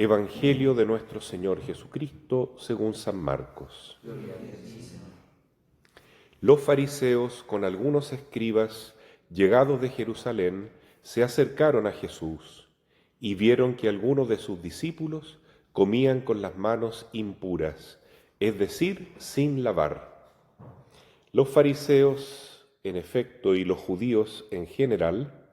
Evangelio de nuestro Señor Jesucristo según San Marcos. Gloria a ti, Señor. Los fariseos con algunos escribas llegados de Jerusalén se acercaron a Jesús y vieron que algunos de sus discípulos comían con las manos impuras, es decir, sin lavar. Los fariseos, en efecto, y los judíos en general,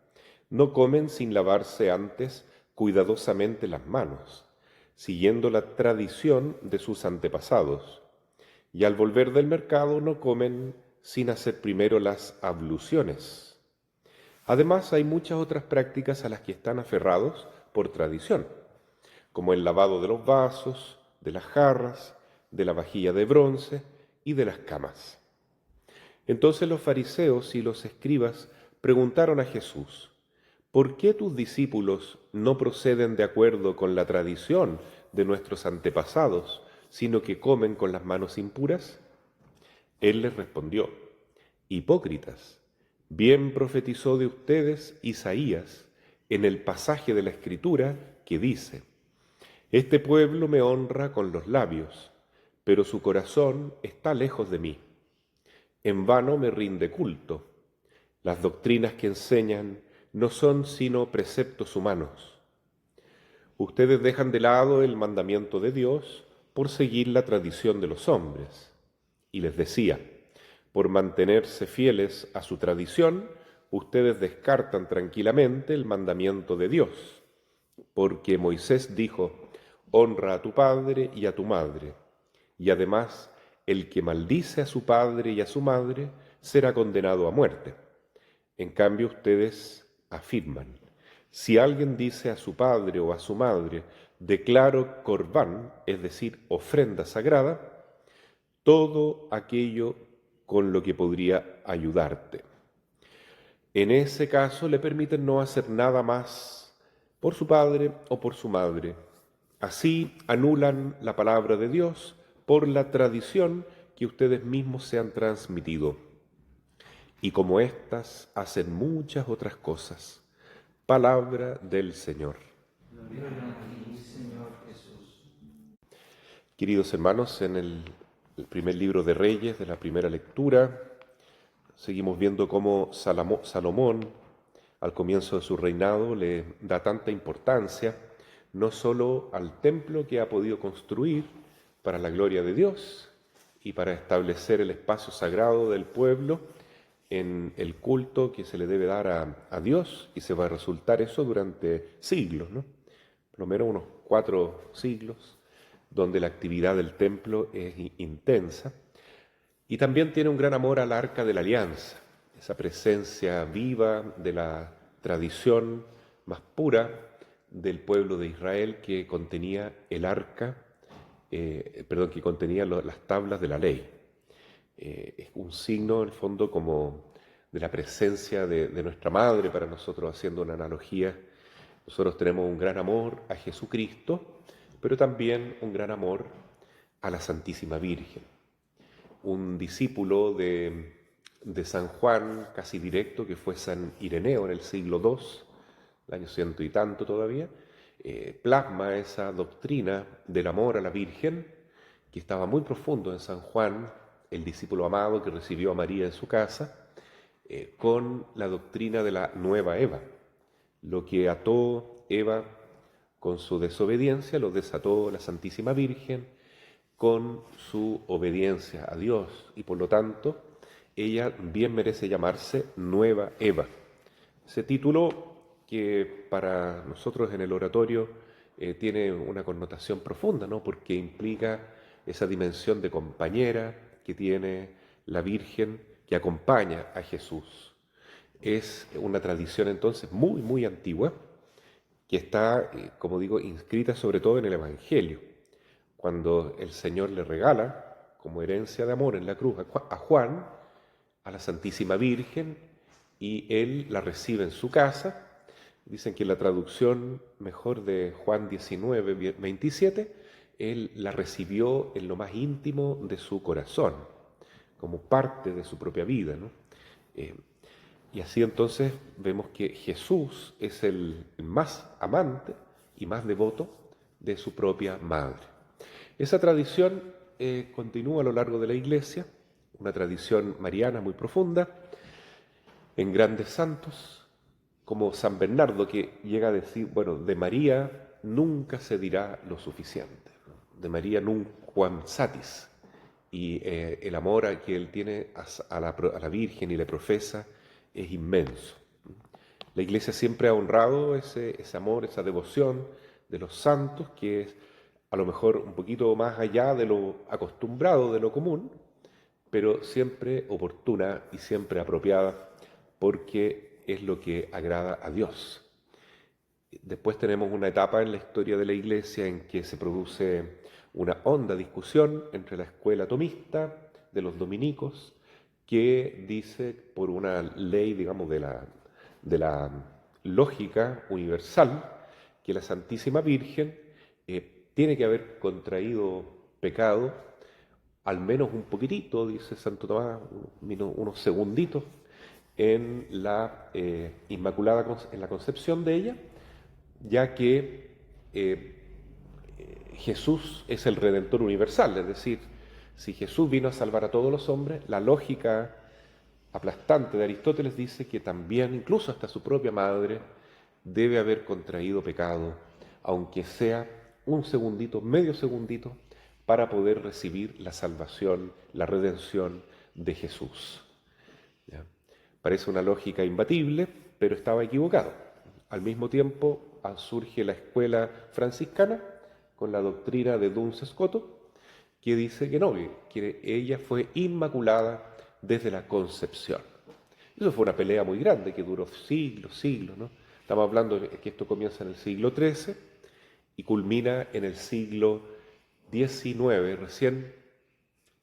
no comen sin lavarse antes cuidadosamente las manos, siguiendo la tradición de sus antepasados, y al volver del mercado no comen sin hacer primero las abluciones. Además, hay muchas otras prácticas a las que están aferrados por tradición, como el lavado de los vasos, de las jarras, de la vajilla de bronce y de las camas. Entonces los fariseos y los escribas preguntaron a Jesús: ¿por qué tus discípulos no proceden de acuerdo con la tradición de nuestros antepasados, sino que comen con las manos impuras? Él les respondió: hipócritas, bien profetizó de ustedes Isaías en el pasaje de la Escritura que dice: este pueblo me honra con los labios, pero su corazón está lejos de mí. En vano me rinde culto. Las doctrinas que enseñan no son sino preceptos humanos. Ustedes dejan de lado el mandamiento de Dios por seguir la tradición de los hombres. Y les decía: por mantenerse fieles a su tradición, ustedes descartan tranquilamente el mandamiento de Dios, porque Moisés dijo: honra a tu padre y a tu madre, y además el que maldice a su padre y a su madre será condenado a muerte. En cambio, ustedes afirman: si alguien dice a su padre o a su madre, declaro corbán, es decir, ofrenda sagrada, todo aquello con lo que podría ayudarte. En ese caso le permiten no hacer nada más por su padre o por su madre. Así anulan la palabra de Dios por la tradición que ustedes mismos se han transmitido. Y como éstas hacen muchas otras cosas. Palabra del Señor. Gloria a ti, Señor Jesús. Queridos hermanos, en el primer libro de Reyes, de la primera lectura, seguimos viendo cómo Salomón, al comienzo de su reinado, le da tanta importancia no solo al templo que ha podido construir para la gloria de Dios y para establecer el espacio sagrado del pueblo en el culto que se le debe dar a Dios, y se va a resultar eso durante siglos, ¿no? Por lo menos unos 4 siglos, donde la actividad del templo es intensa. Y también tiene un gran amor al Arca de la Alianza, esa presencia viva de la tradición más pura del pueblo de Israel, que contenía el arca, que contenía las tablas de la ley. Es un signo, en el fondo, como de la presencia de nuestra Madre para nosotros, haciendo una analogía. Nosotros tenemos un gran amor a Jesucristo, pero también un gran amor a la Santísima Virgen. Un discípulo de San Juan, casi directo, que fue San Ireneo en el siglo II, el año 100 y tanto todavía, plasma esa doctrina del amor a la Virgen, que estaba muy profundo en San Juan, el discípulo amado que recibió a María en su casa, con la doctrina de la nueva Eva. Lo que ató Eva con su desobediencia, lo desató la Santísima Virgen con su obediencia a Dios, y por lo tanto ella bien merece llamarse Nueva Eva. Ese título, que para nosotros en el oratorio tiene una connotación profunda, ¿no? Porque implica esa dimensión de compañera que tiene la Virgen, que acompaña a Jesús. Es una tradición entonces muy, muy antigua, que está, como digo, inscrita sobre todo en el Evangelio, cuando el Señor le regala, como herencia de amor en la cruz, a Juan, a la Santísima Virgen, y él la recibe en su casa. Dicen que la traducción mejor de Juan 19, 27, él la recibió en lo más íntimo de su corazón, como parte de su propia vida, ¿no? Y así entonces vemos que Jesús es el más amante y más devoto de su propia madre. Esa tradición continúa a lo largo de la Iglesia, una tradición mariana muy profunda, en grandes santos, como San Bernardo, que llega a decir, bueno, de María nunca se dirá lo suficiente, ¿no? De María nunquam satis, y el amor que él tiene a la Virgen y le profesa es inmenso. La Iglesia siempre ha honrado ese amor, esa devoción de los santos, que es a lo mejor un poquito más allá de lo acostumbrado, de lo común, pero siempre oportuna y siempre apropiada, porque es lo que agrada a Dios. Después tenemos una etapa en la historia de la Iglesia en que se produce una honda discusión entre la escuela tomista de los dominicos, que dice, por una ley, digamos, de la lógica universal, que la Santísima Virgen tiene que haber contraído pecado, al menos un poquitito, dice Santo Tomás, unos segunditos, en la Inmaculada, en la concepción de ella, ya que Jesús es el Redentor universal, es decir, si Jesús vino a salvar a todos los hombres, la lógica aplastante de Aristóteles dice que también, incluso hasta su propia madre, debe haber contraído pecado, aunque sea un segundito, medio segundito, para poder recibir la salvación, la redención de Jesús. ¿Ya? Parece una lógica imbatible, pero estaba equivocado. Al mismo tiempo surge la escuela franciscana con la doctrina de Duns Scoto, que dice que no, que ella fue inmaculada desde la concepción. Eso fue una pelea muy grande que duró siglos, ¿no? Estamos hablando de que esto comienza en el siglo XIII y culmina en el siglo XIX, recién,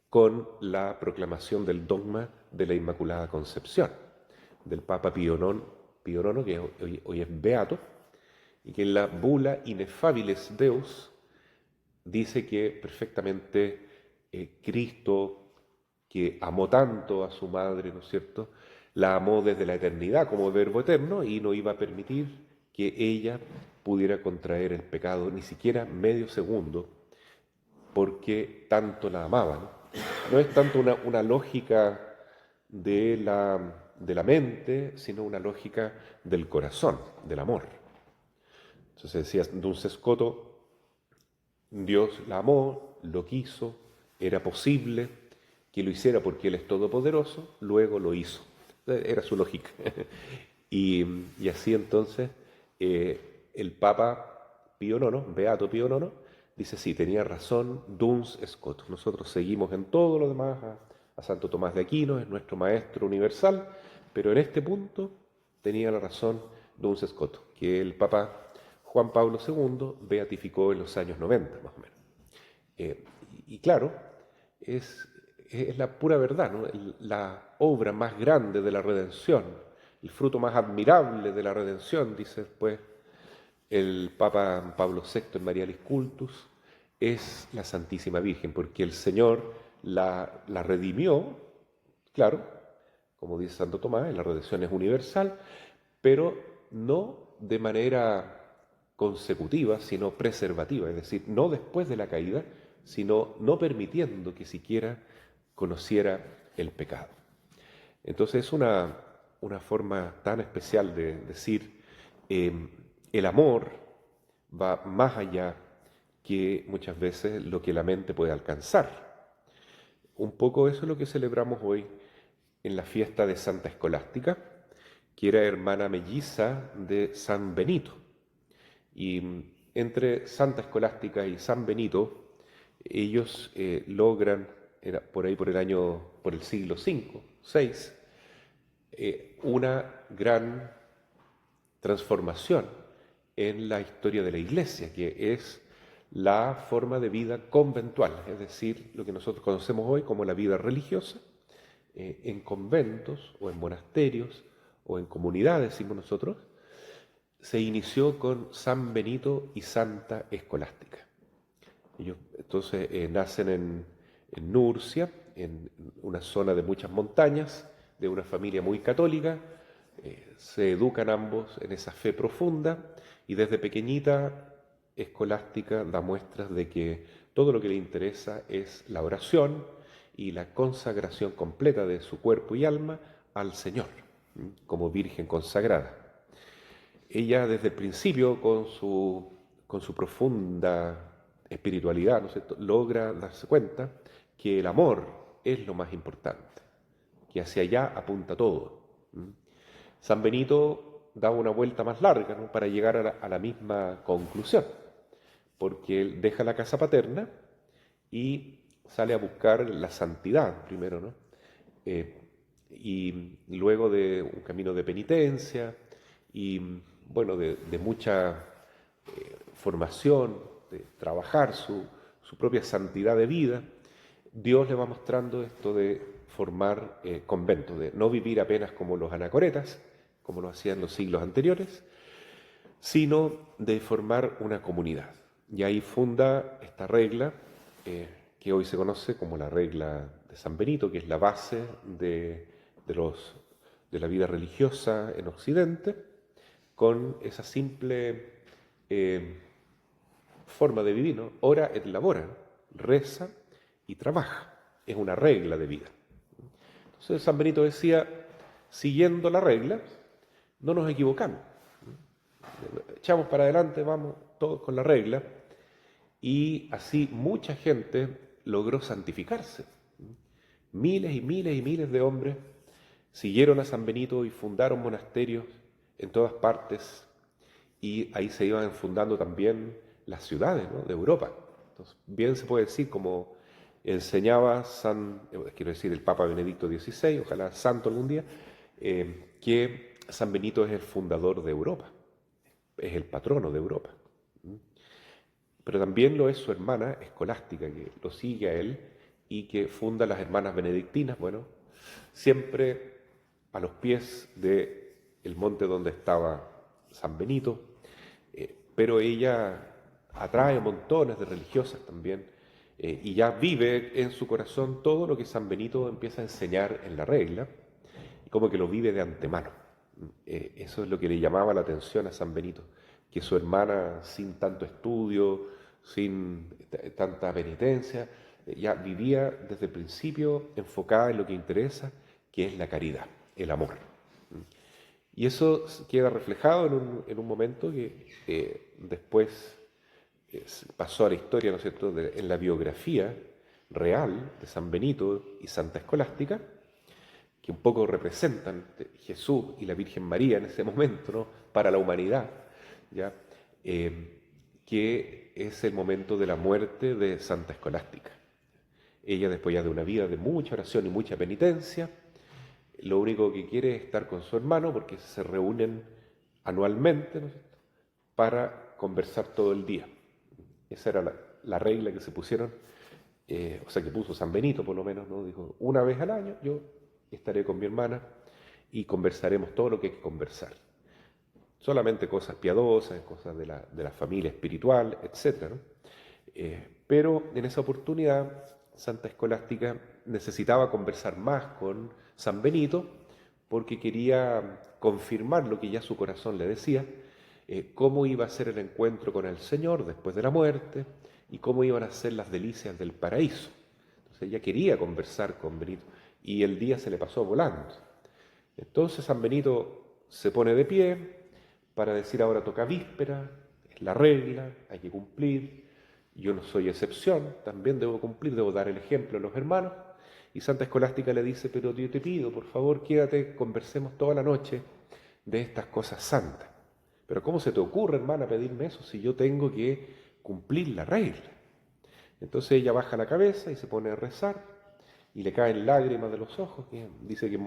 con la proclamación del dogma de la Inmaculada Concepción del Papa Pío IX, que hoy es beato, y que en la bula Ineffabiles Deus dice que perfectamente Cristo, que amó tanto a su madre, ¿no es cierto?, la amó desde la eternidad como verbo eterno y no iba a permitir que ella pudiera contraer el pecado ni siquiera medio segundo, porque tanto la amaba, ¿no? No es tanto una lógica de la mente, sino una lógica del corazón, del amor. Entonces decía Duns Scoto, Dios la amó, lo quiso, era posible que lo hiciera porque Él es todopoderoso, luego lo hizo. Era su lógica. Y así entonces el Papa Pío IX, Beato Pío IX, dice, sí, tenía razón Duns Scoto. Nosotros seguimos en todo lo demás a Santo Tomás de Aquino, es nuestro maestro universal, pero en este punto tenía la razón Duns Scoto, que el Papa Juan Pablo II beatificó en los años 90, más o menos. Y claro, es la pura verdad, ¿no? La obra más grande de la redención, el fruto más admirable de la redención, dice después el Papa Pablo VI en Marialis Cultus, es la Santísima Virgen, porque el Señor la redimió, claro, como dice Santo Tomás, la redención es universal, pero no de manera consecutiva, sino preservativa, es decir, no después de la caída, sino no permitiendo que siquiera conociera el pecado. Entonces es una forma tan especial de decir el amor va más allá que muchas veces lo que la mente puede alcanzar. Un poco eso es lo que celebramos hoy en la fiesta de Santa Escolástica, que era hermana melliza de San Benito. Y entre Santa Escolástica y San Benito, ellos logran, por ahí por el siglo V, VI, una gran transformación en la historia de la Iglesia, que es la forma de vida conventual, es decir, lo que nosotros conocemos hoy como la vida religiosa, en conventos o en monasterios o en comunidades, decimos nosotros, se inició con San Benito y Santa Escolástica. Ellos entonces nacen en Nurcia, en una zona de muchas montañas, de una familia muy católica, se educan ambos en esa fe profunda y desde pequeñita escolástica da muestras de que todo lo que le interesa es la oración y la consagración completa de su cuerpo y alma al Señor, como virgen consagrada. Ella desde el principio, con su profunda espiritualidad, ¿no es cierto?, logra darse cuenta que el amor es lo más importante, que hacia allá apunta todo. San Benito da una vuelta más larga, ¿no?, para llegar a la misma conclusión, porque él deja la casa paterna y sale a buscar la santidad primero, ¿no? Y luego de un camino de penitencia y, bueno, de mucha formación, de trabajar su propia santidad de vida, Dios le va mostrando esto de formar conventos, de no vivir apenas como los anacoretas, como lo hacían los siglos anteriores, sino de formar una comunidad. Y ahí funda esta regla que hoy se conoce como la regla de San Benito, que es la base de la vida religiosa en Occidente, con esa simple forma de vivir, ¿no? Ora et labora, reza y trabaja. Es una regla de vida. Entonces San Benito decía, siguiendo la regla, no nos equivocamos. Echamos para adelante, vamos todos con la regla. Y así mucha gente logró santificarse. Miles y miles y miles de hombres siguieron a San Benito y fundaron monasterios en todas partes. Y ahí se iban fundando también las ciudades, ¿no?, de Europa. Entonces, bien se puede decir, como enseñaba el Papa Benedicto XVI, ojalá santo algún día, que San Benito es el fundador de Europa, es el patrono de Europa. Pero también lo es su hermana escolástica, que lo sigue a él y que funda las hermanas benedictinas, bueno, siempre a los pies del monte donde estaba San Benito, pero ella atrae montones de religiosas también, y ya vive en su corazón todo lo que San Benito empieza a enseñar en la regla, y como que lo vive de antemano. Eso es lo que le llamaba la atención a San Benito, que su hermana, sin tanto estudio, sin tanta penitencia, ya vivía desde el principio enfocada en lo que interesa, que es la caridad, el amor. Y eso queda reflejado en un momento que después pasó a la historia, ¿no es cierto?, en la biografía real de San Benito y Santa Escolástica, que un poco representan Jesús y la Virgen María en ese momento, ¿no?, para la humanidad, ¿ya? Que es el momento de la muerte de Santa Escolástica. Ella, después ya de una vida de mucha oración y mucha penitencia, lo único que quiere es estar con su hermano, porque se reúnen anualmente, ¿no?, para conversar todo el día. Esa era la regla que se pusieron, o sea, que puso San Benito por lo menos, ¿no? Dijo, una vez al año yo estaré con mi hermana y conversaremos todo lo que hay que conversar. Solamente cosas piadosas, cosas de la familia espiritual, etc., ¿no? Pero en esa oportunidad Santa Escolástica necesitaba conversar más con San Benito porque quería confirmar lo que ya su corazón le decía, cómo iba a ser el encuentro con el Señor después de la muerte y cómo iban a ser las delicias del paraíso. Entonces ella quería conversar con Benito y el día se le pasó volando. Entonces San Benito se pone de pie para decir, ahora toca víspera, es la regla, hay que cumplir, yo no soy excepción, también debo cumplir, debo dar el ejemplo a los hermanos. Y Santa Escolástica le dice, pero yo te pido, por favor, quédate, conversemos toda la noche de estas cosas santas. Pero ¿cómo se te ocurre, hermana, pedirme eso si yo tengo que cumplir la regla? Entonces ella baja la cabeza y se pone a rezar y le caen lágrimas de los ojos, que dice que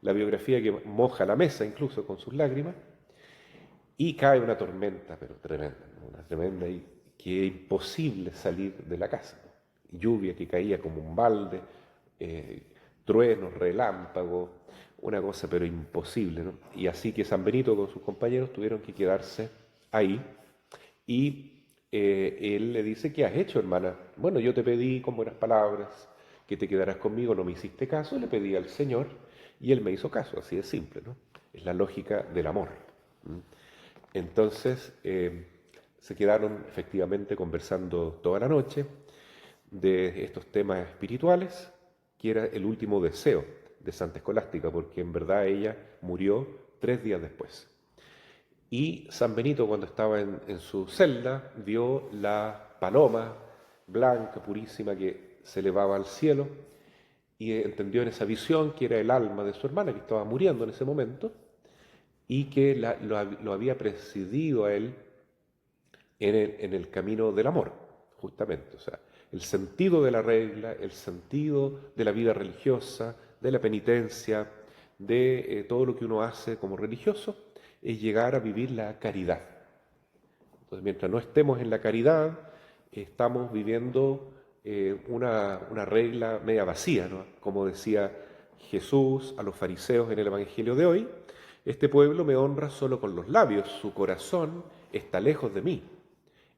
la biografía que moja la mesa incluso con sus lágrimas, y cae una tormenta, pero tremenda, ¿no? Una tremenda, y que es imposible salir de la casa. Lluvia que caía como un balde, truenos, relámpagos, una cosa pero imposible, ¿no? Y así que San Benito con sus compañeros tuvieron que quedarse ahí y él le dice, ¿qué has hecho, hermana? Bueno, yo te pedí con buenas palabras que te quedaras conmigo, no me hiciste caso, le pedí al Señor y él me hizo caso, así de simple, ¿no? Es la lógica del amor. Entonces se quedaron efectivamente conversando toda la noche de estos temas espirituales, que era el último deseo de Santa Escolástica, porque en verdad ella murió 3 días después. Y San Benito, cuando estaba en su celda, vio la paloma blanca, purísima, que se elevaba al cielo, y entendió en esa visión que era el alma de su hermana, que estaba muriendo en ese momento, y que lo había presidido a él en el camino del amor, justamente. O sea, el sentido de la regla, el sentido de la vida religiosa, de la penitencia, de todo lo que uno hace como religioso, es llegar a vivir la caridad. Entonces, mientras no estemos en la caridad, estamos viviendo una regla media vacía, ¿no? Como decía Jesús a los fariseos en el Evangelio de hoy: este pueblo me honra solo con los labios, su corazón está lejos de mí.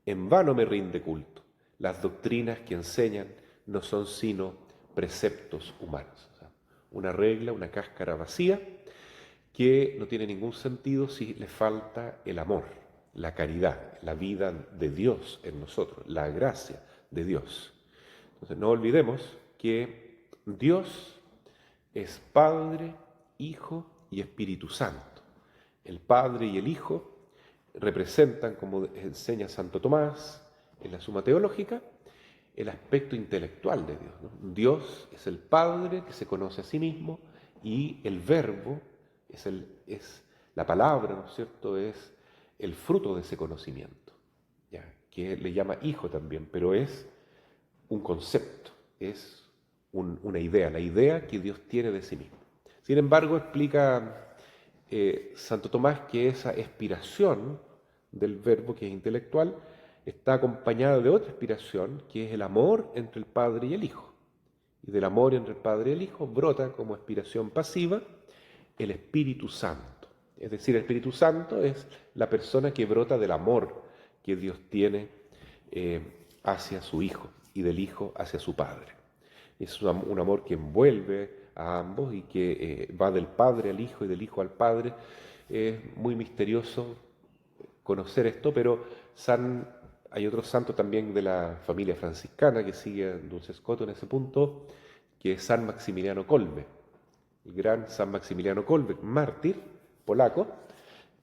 En vano me rinde culto. Las doctrinas que enseñan no son sino preceptos humanos. O sea, una regla, una cáscara vacía que no tiene ningún sentido si le falta el amor, la caridad, la vida de Dios en nosotros, la gracia de Dios. Entonces no olvidemos que Dios es Padre, Hijo y Espíritu Santo. El Padre y el Hijo representan, como enseña Santo Tomás en la Suma Teológica, el aspecto intelectual de Dios, ¿no? Dios es el Padre que se conoce a sí mismo, y el Verbo es la palabra, ¿no es cierto?, es el fruto de ese conocimiento, ¿ya? Que le llama Hijo también, pero es un concepto, es una idea, la idea que Dios tiene de sí mismo. Sin embargo, explica Santo Tomás que esa expiración del Verbo, que es intelectual, está acompañada de otra expiración, que es el amor entre el Padre y el Hijo. Y del amor entre el Padre y el Hijo brota como expiración pasiva el Espíritu Santo. Es decir, el Espíritu Santo es la persona que brota del amor que Dios tiene hacia su Hijo, y del Hijo hacia su Padre. Es un amor que envuelve a ambos y que va del Padre al Hijo y del Hijo al Padre. Es muy misterioso conocer esto, pero hay otro santo también de la familia franciscana que sigue a Dulce Escoto en ese punto, que es San Maximiliano Kolbe, el gran San Maximiliano Kolbe, mártir polaco,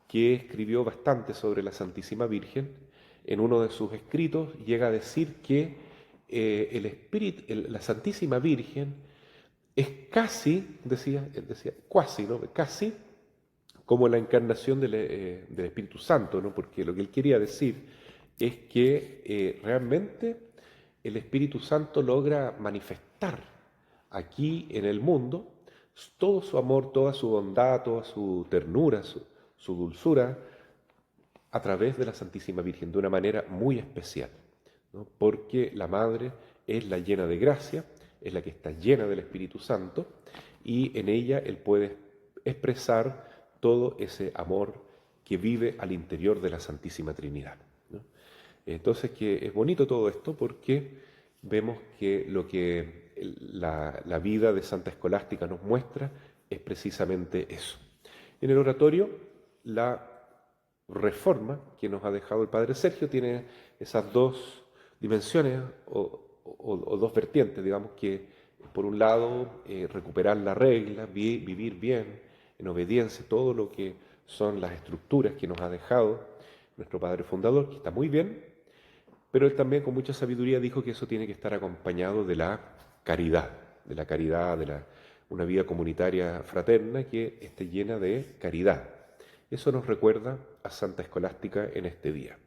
que escribió bastante sobre la Santísima Virgen. En uno de sus escritos llega a decir que la Santísima Virgen es casi, decía cuasi, ¿no? Casi como la encarnación del Espíritu Santo, ¿no? Porque lo que él quería decir es que realmente el Espíritu Santo logra manifestar aquí en el mundo todo su amor, toda su bondad, toda su ternura, su dulzura, a través de la Santísima Virgen, de una manera muy especial, ¿no? Porque la Madre es la llena de gracia, es la que está llena del Espíritu Santo, y en ella Él puede expresar todo ese amor que vive al interior de la Santísima Trinidad, ¿no? Entonces, que es bonito todo esto, porque vemos que lo que la vida de Santa Escolástica nos muestra es precisamente eso. En el oratorio, la reforma que nos ha dejado el Padre Sergio tiene esas dos dimensiones o dos vertientes, digamos, que por un lado recuperar la regla, vivir bien, en obediencia, todo lo que son las estructuras que nos ha dejado nuestro Padre Fundador, que está muy bien, pero él también con mucha sabiduría dijo que eso tiene que estar acompañado de la caridad, una vida comunitaria fraterna que esté llena de caridad. Eso nos recuerda a Santa Escolástica en este día.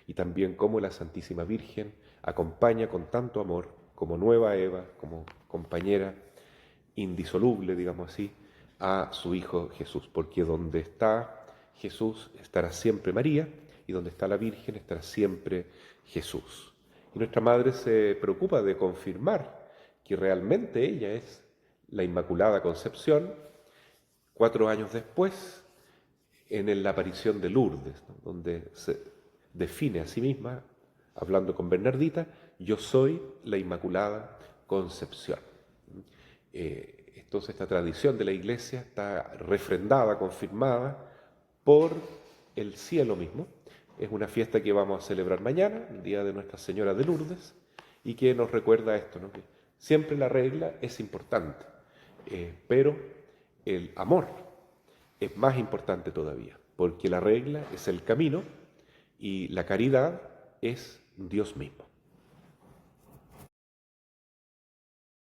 Y también cómo la Santísima Virgen acompaña con tanto amor, como nueva Eva, como compañera indisoluble, digamos así, a su Hijo Jesús. Porque donde está Jesús estará siempre María, y donde está la Virgen estará siempre Jesús. Y nuestra Madre se preocupa de confirmar que realmente ella es la Inmaculada Concepción 4 años después, en la aparición de Lourdes, ¿no? Donde se define a sí misma, hablando con Bernardita: yo soy la Inmaculada Concepción. Entonces esta tradición de la Iglesia está refrendada, confirmada por el cielo mismo, es una fiesta que vamos a celebrar mañana, el día de Nuestra Señora de Lourdes, y que nos recuerda esto, ¿no? Que siempre la regla es importante, pero el amor es más importante todavía, porque la regla es el camino y la caridad es Dios mismo.